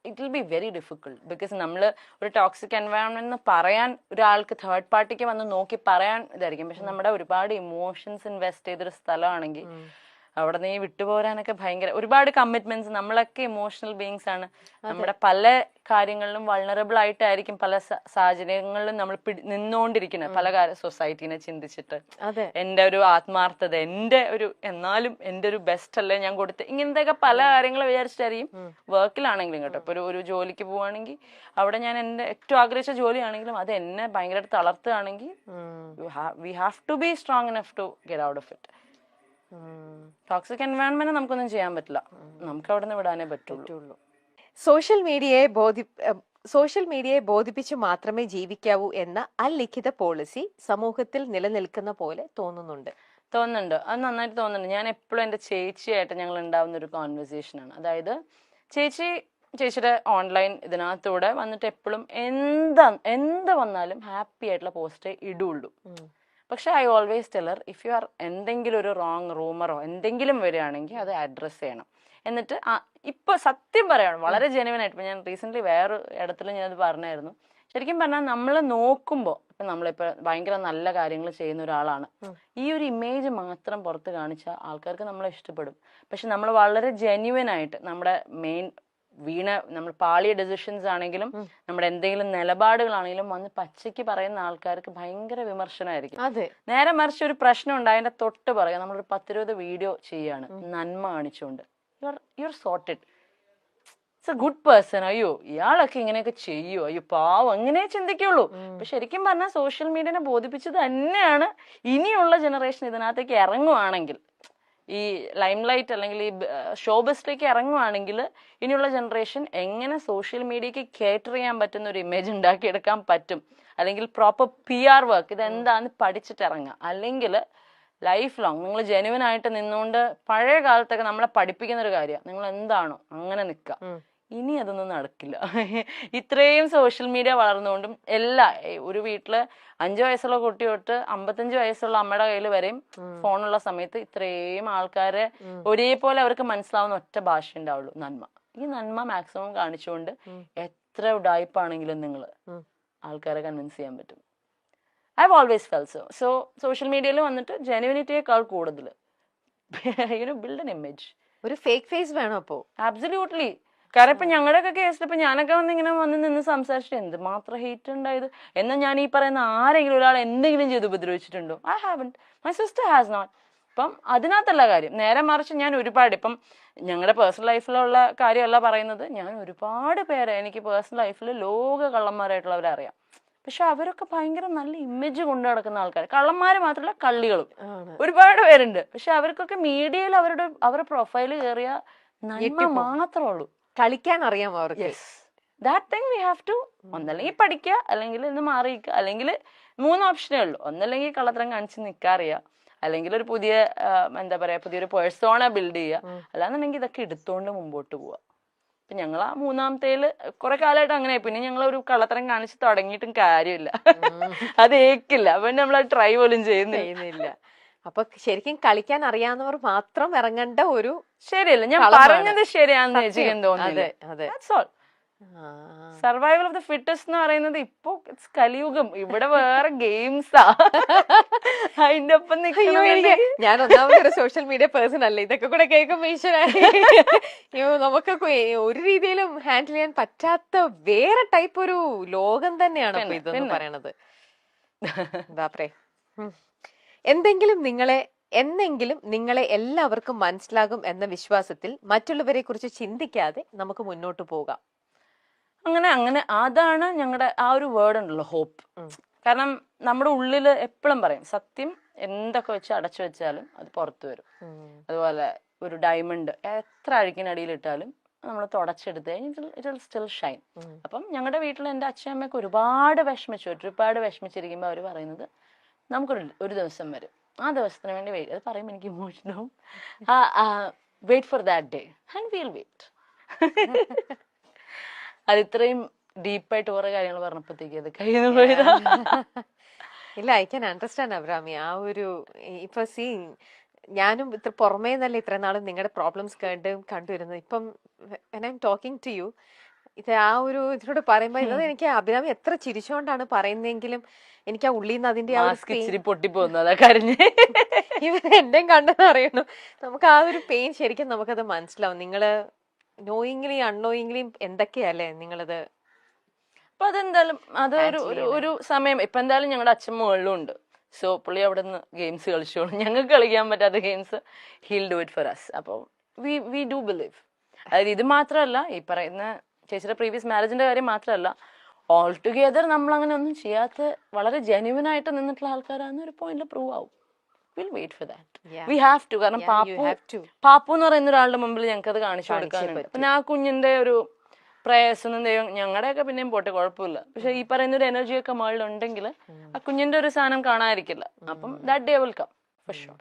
It will be very difficult. Because നമ്മൾ ഒരു toxic environment എന്ന് പറയാൻ ഒരാൾക്ക് തേർഡ് പാർട്ടിക്ക് വന്ന് നോക്കി പറയാൻ ഇതായിരിക്കും. പക്ഷെ നമ്മുടെ ഒരുപാട് ഇമോഷൻസ് ഇൻവെസ്റ്റ് ചെയ്തൊരു സ്ഥലമാണെങ്കിൽ അവിടെ നിന്ന് വിട്ടുപോരാനൊക്കെ ഭയങ്കര ഒരുപാട് കമ്മിറ്റ്മെന്റ്സ്. നമ്മളൊക്കെ ഇമോഷണൽ ബീങ്സ് ആണ്. നമ്മുടെ പല കാര്യങ്ങളിലും വൾണറബിൾ ആയിട്ടായിരിക്കും പല സാഹചര്യങ്ങളിലും നമ്മൾ നിന്നുകൊണ്ടിരിക്കുന്നത്. പല സൊസൈറ്റീനെ ചിന്തിച്ചിട്ട് എന്റെ ഒരു ആത്മാർത്ഥത, എന്റെ ഒരു എന്നാലും എന്റെ ഒരു ബെസ്റ്റ് അല്ലേ ഞാൻ കൊടുത്ത്, ഇങ്ങനത്തെയൊക്കെ പല കാര്യങ്ങൾ വിചാരിച്ചിട്ടായിരിക്കും വർക്കിലാണെങ്കിലും കേട്ടോ. ഇപ്പൊ ഒരു ജോലിക്ക് പോവാണെങ്കിൽ അവിടെ ഞാൻ എന്റെ ഏറ്റവും ആഗ്രഹിച്ച ജോലിയാണെങ്കിലും അത് എന്നെ ഭയങ്കരമായിട്ട് തളർത്തുകയാണെങ്കിൽ we have to be strong enough to get out of it. Toxic environment നമുക്കൊന്നും ചെയ്യാൻ പറ്റില്ല, നമുക്ക് അവിടെ നിന്ന് വിടാനേ പറ്റുള്ളൂ. സോഷ്യൽ മീഡിയയെ ബോധിപ്പിച്ച് മാത്രമേ ജീവിക്കാവൂ എന്ന അലിഖിത പോളിസി സമൂഹത്തിൽ നിലനിൽക്കുന്ന പോലെ തോന്നുന്നുണ്ട്. അത് നന്നായിട്ട് തോന്നുന്നുണ്ട്. ഞാൻ എപ്പോഴും എൻ്റെ ചേച്ചിയായിട്ട് ഞങ്ങൾ ഉണ്ടാവുന്ന ഒരു കോൺവെർസേഷനാണ്. അതായത് ചേച്ചിയുടെ ഓൺലൈൻ ഇതിനകത്തൂടെ വന്നിട്ട് എപ്പോഴും എന്ത് വന്നാലും ഹാപ്പി ആയിട്ടുള്ള പോസ്റ്റേ ഇടുള്ളൂ. പക്ഷെ I always teller, if you are എന്തെങ്കിലും ഒരു റോങ് റൂമറോ എന്തെങ്കിലും വരികയാണെങ്കിൽ അത് അഡ്രസ്സ് ചെയ്യണം. എന്നിട്ട് ഇപ്പൊ സത്യം പറയണം, വളരെ ജെനുവൻ ആയിട്ട്. ഇപ്പൊ ഞാൻ റീസെന്റ് വേറെ ഇടത്തിൽ ഞാനത് പറഞ്ഞായിരുന്നു. ശരിക്കും പറഞ്ഞാൽ നമ്മൾ നോക്കുമ്പോൾ ഇപ്പൊ നമ്മളിപ്പോ ഭയങ്കര നല്ല കാര്യങ്ങൾ ചെയ്യുന്ന ഒരാളാണ്, ഈ ഒരു ഇമേജ് മാത്രം പുറത്ത് കാണിച്ചാൽ ആൾക്കാർക്ക് നമ്മളെ ഇഷ്ടപ്പെടും. പക്ഷെ നമ്മൾ വളരെ ജെന്യുവൻ ആയിട്ട് നമ്മുടെ നമ്മൾ പാളിയ ഡെസിഷൻസ് ആണെങ്കിലും നമ്മുടെ എന്തെങ്കിലും നിലപാടുകളാണെങ്കിലും വന്ന് പച്ചയ്ക്ക് പറയുന്ന ആൾക്കാർക്ക് ഭയങ്കര വിമർശനമായിരിക്കും. നേരെ മറിച്ച് ഒരു പ്രശ്നം ഉണ്ടായതിന്റെ തൊട്ട് പറയാം, നമ്മളൊരു 10-20 വീഡിയോ ചെയ്യാണ് നന്മ കാണിച്ചുകൊണ്ട്, you are sorted, it's A good person, അയ്യോ ഇയാളൊക്കെ ഇങ്ങനെയൊക്കെ ചെയ്യോ, അയ്യോ പാവം, അങ്ങനെ ചിന്തിക്കുള്ളൂ. അപ്പൊ ശരിക്കും പറഞ്ഞാൽ സോഷ്യൽ മീഡിയനെ ബോധിപ്പിച്ചത് തന്നെയാണ് ഇനിയുള്ള ജനറേഷൻ ഇതിനകത്തേക്ക് ഇറങ്ങുവാണെങ്കിൽ, ഈ ലൈം ലൈറ്റ് അല്ലെങ്കിൽ ഈ ഷോബസിലേക്ക് ഇറങ്ങുവാണെങ്കിൽ ഇനിയുള്ള ജനറേഷൻ എങ്ങനെ സോഷ്യൽ മീഡിയക്ക് കേറ്റർ ചെയ്യാൻ പറ്റുന്ന ഒരു ഇമേജ് ഉണ്ടാക്കിയെടുക്കാൻ പറ്റും, അല്ലെങ്കിൽ പ്രോപ്പർ PR വർക്ക് ഇതെന്താന്ന് പഠിച്ചിട്ട് ഇറങ്ങുക. അല്ലെങ്കിൽ ലൈഫ് ലോങ് നിങ്ങൾ ജെനുവൻ ആയിട്ട് നിന്നുകൊണ്ട്, പഴയ കാലത്തൊക്കെ നമ്മളെ പഠിപ്പിക്കുന്ന ഒരു കാര്യമാണ് നിങ്ങൾ എന്താണോ അങ്ങനെ നിൽക്കുക. ഇനി അതൊന്നും നടക്കില്ല. ഇത്രയും സോഷ്യൽ മീഡിയ വളർന്നുകൊണ്ടും ഒരു വീട്ടില് 5 വയസ്സുള്ള കുട്ടി തൊട്ട് 55 വയസ്സുള്ള അമ്മയുടെ കയ്യിൽ വരെയും ഫോണുള്ള സമയത്ത് ഇത്രയും ആൾക്കാരെ ഒരേപോലെ അവർക്ക് മനസ്സിലാവുന്ന ഒറ്റ ഭാഷ ഉണ്ടാവുള്ളൂ, നന്മ. ഈ നന്മ മാക്സിമം കാണിച്ചുകൊണ്ട് എത്ര ഉഡായിപ്പാണെങ്കിലും നിങ്ങൾ ആൾക്കാരെ കൺവിൻസ് ചെയ്യാൻ പറ്റും. I have always felt so social മീഡിയയിൽ വന്നിട്ട് ജെനുവിനിറ്റിയേക്കാൾ കൂടുതൽ ബിൽഡ് എൻ ഇമേജ്, ഒരു ഫേക്ക് ഫേസ് വേണം അപ്പോ. ആബ്സല്യൂട്ട്ലി. കാരണം ഇപ്പൊ ഞങ്ങളുടെയൊക്കെ കേസിൽ ഇപ്പൊ ഞാനൊക്കെ ഇങ്ങനെ വന്ന് നിന്ന് സംസാരിച്ചിട്ട് എന്ത് മാത്രം ഹേറ്റ് ഉണ്ടായത്. എന്നാൽ ഞാൻ ഈ പറയുന്ന ആരെങ്കിലും ഒരാൾ എന്തെങ്കിലും ചെയ്ത് ഉപദ്രവിച്ചിട്ടുണ്ടോ? I haven't, my sister has not. അപ്പം അതിനകത്തുള്ള കാര്യം. നേരെ മറിച്ച് ഞാൻ ഒരുപാട് ഇപ്പം ഞങ്ങളുടെ പേഴ്സണൽ ലൈഫിലുള്ള കാര്യമല്ല പറയുന്നത്, ഞാൻ ഒരുപാട് പേരെ എനിക്ക് പേഴ്സണൽ ലൈഫിൽ ലോക കള്ളന്മാരായിട്ടുള്ളവരെ അറിയാം. പക്ഷെ അവരൊക്കെ ഭയങ്കര നല്ല ഇമേജ് കൊണ്ടു നടക്കുന്ന ആൾക്കാർ, കള്ളന്മാര് മാത്രമല്ല കള്ളികളും ഒരുപാട് പേരുണ്ട്. പക്ഷെ അവർക്കൊക്കെ മീഡിയയിൽ അവരുടെ പ്രൊഫൈല് കയറിയ നന്മ മാത്രമേ ഉള്ളൂ. കളിക്കാൻ അറിയാം അവർക്ക്. That thing we have to ഒന്നല്ലെങ്കിൽ പഠിക്കുക, അല്ലെങ്കിൽ ഇന്ന് മാറിയിക്കുക, അല്ലെങ്കിൽ 3 ഓപ്ഷനേ ഉള്ളൂ. ഒന്നല്ലെങ്കിൽ കള്ളത്തരം കാണിച്ച് നിൽക്കാറിയാം, അല്ലെങ്കിൽ ഒരു പുതിയൊരു പേഴ്സോണ ബിൽഡ് ചെയ്യുക, അല്ലാന്നുണ്ടെങ്കിൽ ഇതൊക്കെ എടുത്തോണ്ട് മുമ്പോട്ട് പോവുക. ഇപ്പൊ ഞങ്ങൾ ആ 3ാമത്തേല് കുറെ കാലമായിട്ട് അങ്ങനെ. പിന്നെ ഞങ്ങൾ ഒരു കള്ളത്തരം കാണിച്ച് തുടങ്ങിയിട്ടും കാര്യമില്ല, അത് ഏക്കില്ല. അപ്പൊ നമ്മൾ ട്രൈ പോലും ചെയ്യുന്നില്ല. അപ്പൊ ശരിക്കും കളിക്കാൻ അറിയാവുന്നവർ മാത്രം ഇറങ്ങേണ്ട ഒരു ശരിയല്ല. ഞാൻ പറഞ്ഞത് ശരിയാണെന്ന് ചേച്ചിക്ക് തോന്നുന്നു. സർവൈവൽ ഓഫ് ദ ഫിറ്റസ്റ്റ് എന്ന് പറയുന്നത് ഇപ്പൊ കലിയുഗം, ഇവിടെ വേറെ ഗെയിംസാ അതിന്റെ ഒപ്പം ഞാൻ ഒന്നാമതൊരു സോഷ്യൽ മീഡിയ പേഴ്സൺ അല്ലേ, ഇതൊക്കെ കൂടെ കേൾക്കുമ്പോ നമുക്കൊക്കെ ഒരു രീതിയിലും ഹാൻഡിൽ ചെയ്യാൻ പറ്റാത്ത വേറെ ടൈപ്പ് ഒരു ലോകം തന്നെയാണ് ഇതെന്ന് പറയണത്. ബാപ്രേ. എന്നെങ്കിലും നിങ്ങളെ എല്ലാവർക്കും മനസ്സിലാകും എന്ന വിശ്വാസത്തിൽ മറ്റുള്ളവരെ കുറിച്ച് ചിന്തിക്കാതെ നമുക്ക് മുന്നോട്ട് പോകാം. അങ്ങനെ അതാണ് ഞങ്ങളുടെ ആ ഒരു വേർഡ് ഉണ്ടല്ലോ, ഹോപ്പ്. കാരണം നമ്മുടെ ഉള്ളില് എപ്പോഴും പറയും, സത്യം എന്തൊക്കെ വെച്ച് അടച്ചു വെച്ചാലും അത് പുറത്തു വരും. അതുപോലെ ഒരു ഡയമണ്ട് എത്ര അഴുക്കിനടിയിൽ ഇട്ടാലും നമ്മൾ തുടച്ചെടുത്ത് കഴിഞ്ഞാൽ ഇറ്റ് വിൽ സ്റ്റിൽ ഷൈൻ. അപ്പം ഞങ്ങളുടെ വീട്ടിൽ എൻ്റെ അച്ഛനമ്മയൊക്കെ ഒരുപാട് വിഷമിച്ചിരിക്കുമ്പോൾ അവർ പറയുന്നത്, നമുക്കൊരു ദിവസം വരും, ആ ദിവസത്തിന് വേണ്ടി വെയിറ്റ്. അത് പറയുമ്പോൾ എനിക്ക് ഇമോഷനാവും. Wait for that day and will wait. അത് ഇത്രയും ഡീപ്പായിട്ട് കുറെ കാര്യങ്ങൾ പറഞ്ഞപ്പോഴത്തേക്ക് അത് കയ്യിൽ പോയതാ. ഇല്ല, ഐ ക്യാൻ അണ്ടർസ്റ്റാൻഡ് അബ്രാമി. ആ ഒരു ഇപ്പൊ ഞാനും ഇത്ര പുറമേ നല്ല ഇത്ര നാളും നിങ്ങളുടെ പ്രോബ്ലംസ് കണ്ടുവരുന്നത്. ഇപ്പം when I'm talking to you, ഇത് ആ ഒരു ഇതിനോട് പറയുമ്പോ ഇത് എനിക്ക് അഭിരാമി എത്ര ചിരിച്ചോണ്ടാണ് പറയുന്നെങ്കിലും എനിക്ക് ആ ഉള്ളിന്ന് അതിന്റെ ആ ഒരു മാസ്ക് ഇച്ചിരി പൊട്ടിപ്പോകുന്നു അതാ കരഞ്ഞ്. ഇവർ എന്റെയും കണ്ടെന്ന് അറിയണു. നമുക്ക് ആ ഒരു പെയിൻ ശരിക്കും നമുക്കത് മനസ്സിലാവും. നിങ്ങള് നോയിങ്ലി അൺനോയിങ്ലി എന്തൊക്കെയല്ലേ നിങ്ങളത്. അപ്പൊ അതെന്തായാലും അത് ഒരു സമയം ഇപ്പൊ എന്തായാലും ഞങ്ങളുടെ അച്ഛൻ മുകളിലും ഉണ്ട്. സോ പുള്ളി അവിടെ നിന്ന് ഗെയിംസ് കളിച്ചോളും. ഞങ്ങൾക്ക് കളിക്കാൻ പറ്റാത്ത games he'll do it for us. അപ്പോൾ വി ഡു ബിലീവ്. അതായത് ഇത് മാത്രമല്ല, ഈ പറയുന്ന ചേച്ചിയുടെ പ്രീവിയസ് മാരേജിന്റെ കാര്യം മാത്രമല്ല, ഓൾ ടുഗെദർ നമ്മൾ അങ്ങനെ ഒന്നും ചെയ്യാത്ത വളരെ ജെന്യുവൻ ആയിട്ട് നിന്നിട്ടുള്ള ആൾക്കാരാണെന്ന് ഒരു പോയിന്റിൽ പ്രൂവ് ആവും. Will wait for that. We have to. കാരണം പാപ്പു എന്ന് പറയുന്ന ഒരാളുടെ മുമ്പിൽ ഞങ്ങൾക്ക് അത് കാണിച്ചു കൊടുക്കാനുണ്ട്. പിന്നെ ആ കുഞ്ഞിന്റെ ഒരു പ്രയാസം ദൈവം ഞങ്ങളുടെയൊക്കെ പിന്നെയും പോട്ടെ, കുഴപ്പമില്ല. പക്ഷെ ഈ പറയുന്ന ഒരു എനർജിയൊക്കെ മുകളിലുണ്ടെങ്കിൽ ആ കുഞ്ഞിന്റെ ഒരു സാധനം കാണാതിരിക്കില്ല. അപ്പം that day will come for sure.